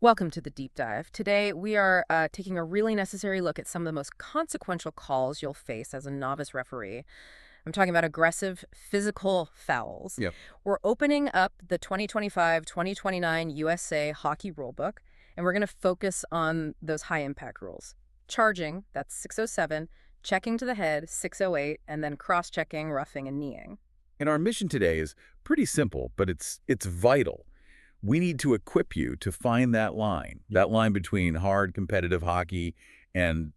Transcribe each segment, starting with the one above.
Welcome to the deep dive. Today, we are taking a really necessary look at some of the most consequential calls you'll face as a novice referee. I'm talking about aggressive physical fouls. Yep. We're opening up the 2025-2029 USA Hockey Rulebook, and we're going to focus on those high-impact rules. Charging, that's 607, checking to the head, 608, and then cross-checking, roughing, and kneeing. And our mission today is pretty simple, but it's vital. We need to equip you to find that line between hard competitive hockey and,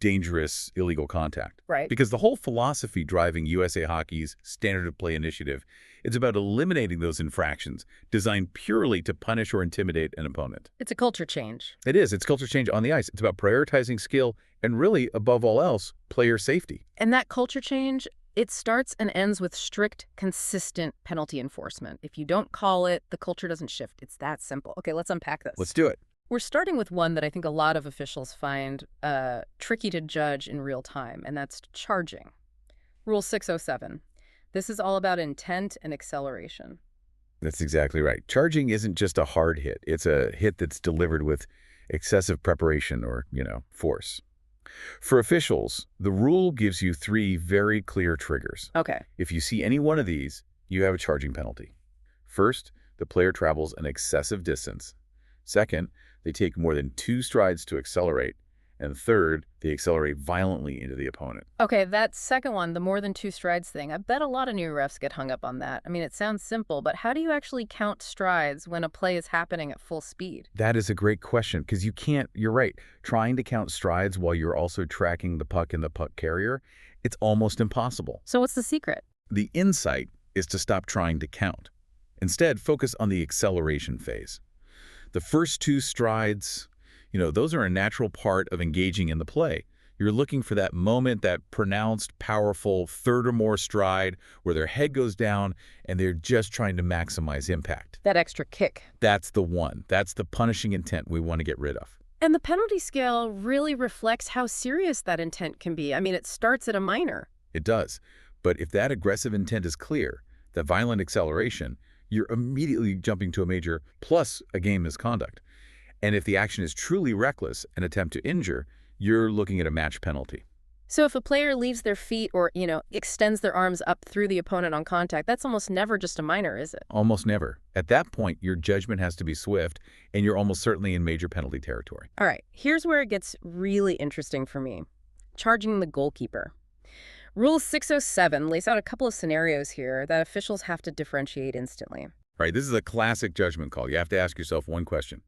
dangerous illegal contact. Right. Because the whole philosophy driving USA Hockey's Standard of Play initiative is about eliminating those infractions designed purely to punish or intimidate an opponent. It's a culture change. It is. It's culture change on the ice. It's about prioritizing skill and really, above all else, player safety. And that culture change, it starts and ends with strict, consistent penalty enforcement. If you don't call it, the culture doesn't shift. It's that simple. Okay, let's unpack this. Let's do it. We're starting with one that I think a lot of officials find tricky to judge in real time, and that's charging. Rule 607. This is all about intent and acceleration. That's exactly right. Charging isn't just a hard hit. It's a hit that's delivered with excessive preparation or, force. For officials, the rule gives you three very clear triggers. Okay. If you see any one of these, you have a charging penalty. First, the player travels an excessive distance. Second, they take more than 2 strides to accelerate. And third, they accelerate violently into the opponent. Okay, that second one, the more than 2 strides thing, I bet a lot of new refs get hung up on that. I mean, it sounds simple, but how do you actually count strides when a play is happening at full speed? That is a great question because you're right, trying to count strides while you're also tracking the puck and the puck carrier, it's almost impossible. So what's the secret? The insight is to stop trying to count. Instead, focus on the acceleration phase. The first 2 strides, those are a natural part of engaging in the play. You're looking for that moment, that pronounced, powerful third or more stride where their head goes down and they're just trying to maximize impact. That extra kick. That's the one. That's the punishing intent we want to get rid of. And the penalty scale really reflects how serious that intent can be. I mean, it starts at a minor. It does. But if that aggressive intent is clear, that violent acceleration, you're immediately jumping to a major plus a game misconduct. And if the action is truly reckless, an attempt to injure, you're looking at a match penalty. So if a player leaves their feet or, extends their arms up through the opponent on contact, that's almost never just a minor, is it? Almost never. At that point, your judgment has to be swift, and you're almost certainly in major penalty territory. All right, here's where it gets really interesting for me. Charging the goalkeeper. Rule 607 lays out a couple of scenarios here that officials have to differentiate instantly. Right, this is a classic judgment call. You have to ask yourself one question.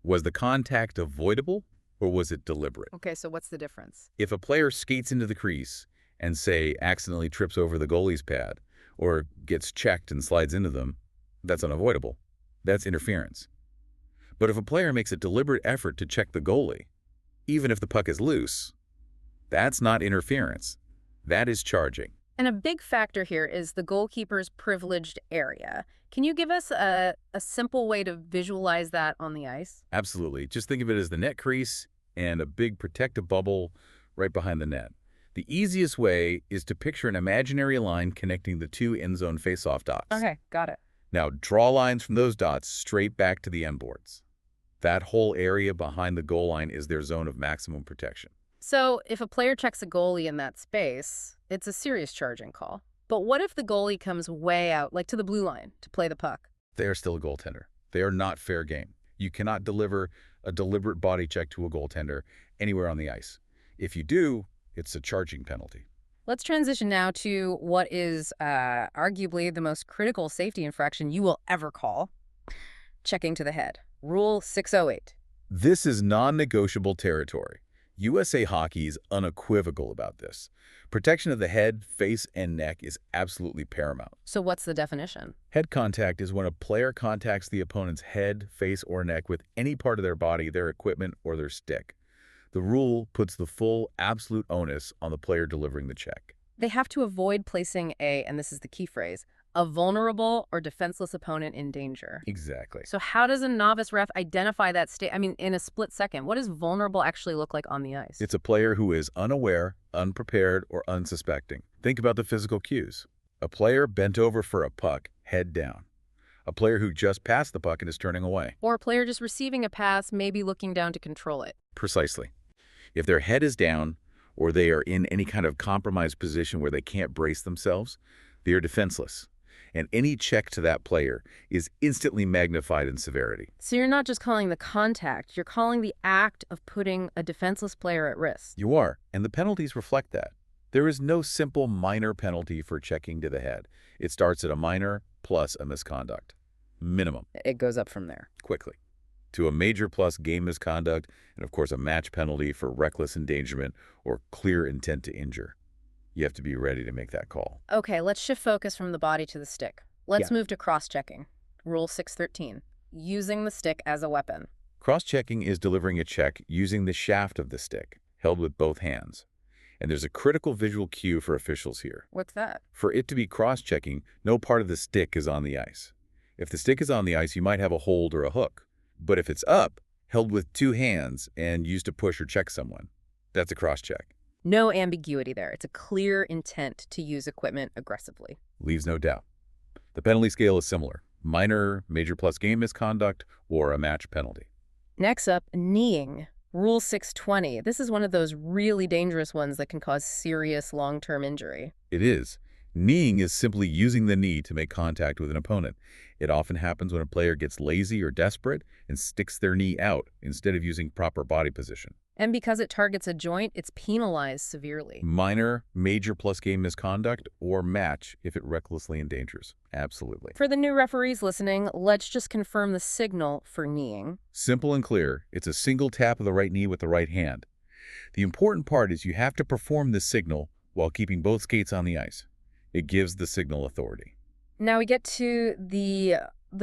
Was the contact avoidable, or was it deliberate? Okay, so what's the difference? If a player skates into the crease and, say, accidentally trips over the goalie's pad or gets checked and slides into them, that's unavoidable. That's interference. But if a player makes a deliberate effort to check the goalie, even if the puck is loose, that's not interference. That is charging. And a big factor here is the goalkeeper's privileged area. Can you give us a simple way to visualize that on the ice? Absolutely. Just think of it as the net crease and a big protective bubble right behind the net. The easiest way is to picture an imaginary line connecting the 2 end zone face-off dots. Okay, got it. Now, draw lines from those dots straight back to the end boards. That whole area behind the goal line is their zone of maximum protection. So if a player checks a goalie in that space, it's a serious charging call. But what if the goalie comes way out, like to the blue line, to play the puck? They are still a goaltender. They are not fair game. You cannot deliver a deliberate body check to a goaltender anywhere on the ice. If you do, it's a charging penalty. Let's transition now to what is arguably the most critical safety infraction you will ever call: checking to the head. Rule 608. This is non-negotiable territory. USA Hockey is unequivocal about this. Protection of the head, face, and neck is absolutely paramount. So what's the definition? Head contact is when a player contacts the opponent's head, face, or neck with any part of their body, their equipment, or their stick. The rule puts the full, absolute onus on the player delivering the check. They have to avoid placing and this is the key phrase, a vulnerable or defenseless opponent in danger. Exactly. So how does a novice ref identify that state? I mean, in a split second, what does vulnerable actually look like on the ice? It's a player who is unaware, unprepared, or unsuspecting. Think about the physical cues. A player bent over for a puck, head down. A player who just passed the puck and is turning away. Or a player just receiving a pass, maybe looking down to control it. Precisely. If their head is down or they are in any kind of compromised position where they can't brace themselves, they are defenseless. And any check to that player is instantly magnified in severity. So you're not just calling the contact, you're calling the act of putting a defenseless player at risk. You are, and the penalties reflect that. There is no simple minor penalty for checking to the head. It starts at a minor plus a misconduct. Minimum. It goes up from there. Quickly. To a major plus game misconduct, and of course a match penalty for reckless endangerment or clear intent to injure. You have to be ready to make that call. Okay, let's shift focus from the body to the stick. Let's Yeah. move to cross-checking. Rule 613, using the stick as a weapon. Cross-checking is delivering a check using the shaft of the stick, held with both hands. And there's a critical visual cue for officials here. What's that? For it to be cross-checking, no part of the stick is on the ice. If the stick is on the ice, you might have a hold or a hook. But if it's up, held with two hands, and used to push or check someone, that's a cross-check. No ambiguity there. It's a clear intent to use equipment aggressively. Leaves no doubt. The penalty scale is similar. Minor, major plus game misconduct, or a match penalty. Next up, kneeing. Rule 620. This is one of those really dangerous ones that can cause serious long-term injury. It is. Kneeing is simply using the knee to make contact with an opponent. It often happens when a player gets lazy or desperate and sticks their knee out instead of using proper body position. And because it targets a joint, it's penalized severely. Minor, major plus game misconduct, or match if it recklessly endangers. Absolutely. For the new referees listening, let's just confirm the signal for kneeing. Simple and clear. It's a single tap of the right knee with the right hand. The important part is you have to perform this signal while keeping both skates on the ice. It gives the signal authority. Now we get to the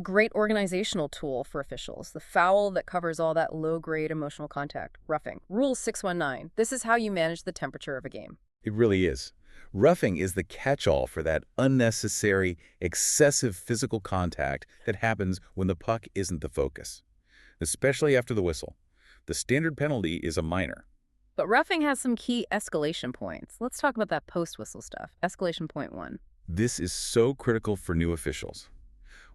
great organizational tool for officials, the foul that covers all that low-grade emotional contact, roughing. Rule 619. This is how you manage the temperature of a game. It really is. Roughing is the catch-all for that unnecessary, excessive physical contact that happens when the puck isn't the focus, especially after the whistle. The standard penalty is a minor. But roughing has some key escalation points. Let's talk about that post-whistle stuff. Escalation point 1. This is so critical for new officials.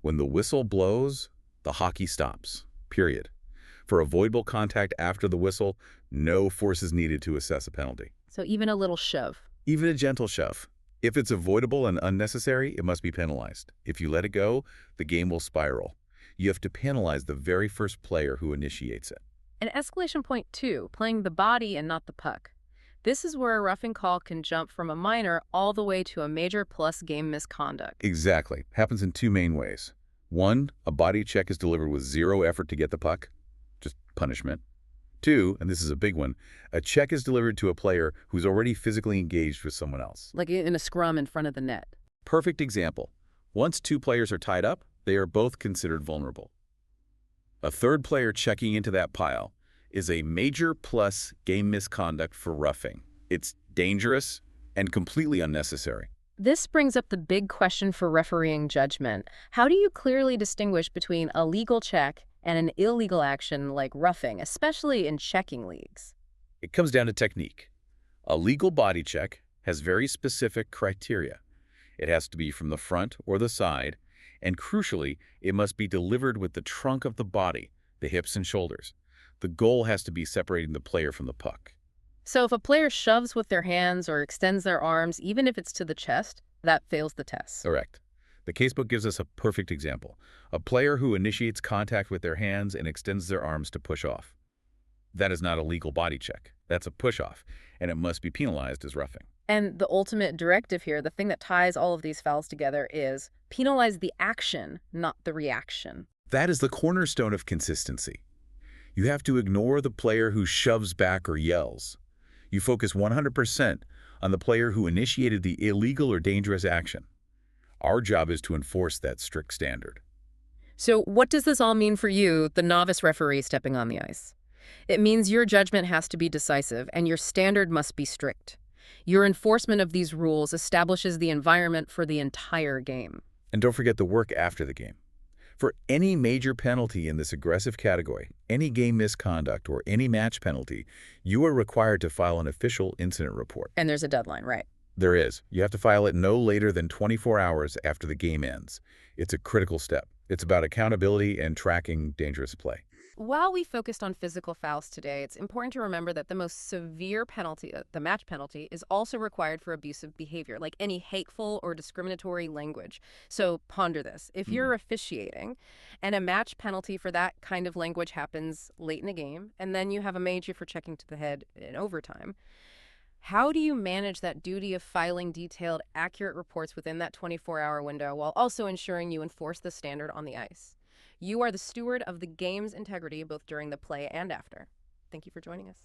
When the whistle blows, the hockey stops, period. For avoidable contact after the whistle, no force is needed to assess a penalty. So even a little shove. Even a gentle shove. If it's avoidable and unnecessary, it must be penalized. If you let it go, the game will spiral. You have to penalize the very first player who initiates it. And escalation point 2, playing the body and not the puck. This is where a roughing call can jump from a minor all the way to a major plus game misconduct. Exactly. Happens in two main ways. One, a body check is delivered with zero effort to get the puck. Just punishment. Two, and this is a big one, a check is delivered to a player who's already physically engaged with someone else. Like in a scrum in front of the net. Perfect example. Once two players are tied up, they are both considered vulnerable. A third player checking into that pile is a major plus game misconduct for roughing. It's dangerous and completely unnecessary. This brings up the big question for refereeing judgment. How do you clearly distinguish between a legal check and an illegal action like roughing, especially in checking leagues? It comes down to technique. A legal body check has very specific criteria. It has to be from the front or the side, and crucially, it must be delivered with the trunk of the body, the hips and shoulders. The goal has to be separating the player from the puck. So if a player shoves with their hands or extends their arms, even if it's to the chest, that fails the test. Correct. The casebook gives us a perfect example. A player who initiates contact with their hands and extends their arms to push off. That is not a legal body check. That's a push-off, and it must be penalized as roughing. And the ultimate directive here, the thing that ties all of these fouls together, is penalize the action, not the reaction. That is the cornerstone of consistency. You have to ignore the player who shoves back or yells. You focus 100% on the player who initiated the illegal or dangerous action. Our job is to enforce that strict standard. So what does this all mean for you, the novice referee stepping on the ice? It means your judgment has to be decisive and your standard must be strict. Your enforcement of these rules establishes the environment for the entire game. And don't forget the work after the game. For any major penalty in this aggressive category, any game misconduct, or any match penalty, you are required to file an official incident report. And there's a deadline, right? There is. You have to file it no later than 24 hours after the game ends. It's a critical step. It's about accountability and tracking dangerous play. While we focused on physical fouls today, it's important to remember that the most severe penalty, the match penalty, is also required for abusive behavior, like any hateful or discriminatory language. So ponder this. If Hmm. you're officiating and a match penalty for that kind of language happens late in a game, and then you have a major for checking to the head in overtime, how do you manage that duty of filing detailed, accurate reports within that 24-hour window while also ensuring you enforce the standard on the ice? You are the steward of the game's integrity both during the play and after. Thank you for joining us.